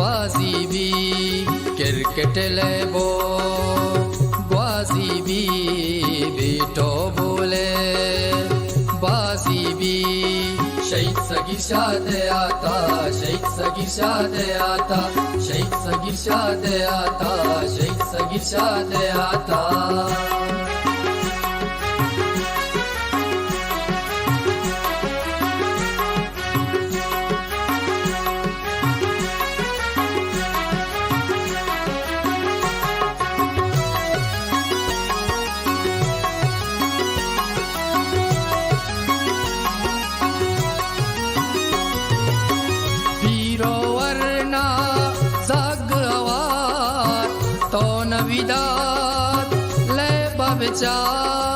बाजी भी क्रिकेट ले बो बाजी भी बेटो बोले बाजी भी शहीद सगीर शादे आता शहीद सगीर शादे आता शहीद सगीर शादे आता शहीद सगीर शादे आता तो नविदात ले बचार